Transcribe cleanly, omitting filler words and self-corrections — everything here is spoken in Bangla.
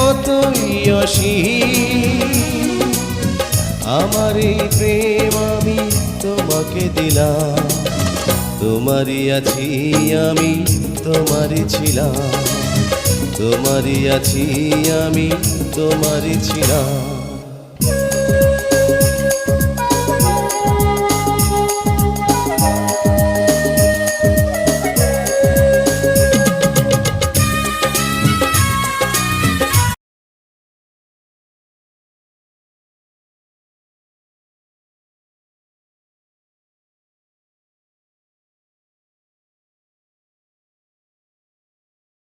মতোই অসীম। আমার এই প্রেম আমি তোমাকে দিলাম, তোমারই আছি আমি, তোমারই ছিলাম, তোমারই আছি আমি, তোমারই ছিলাম।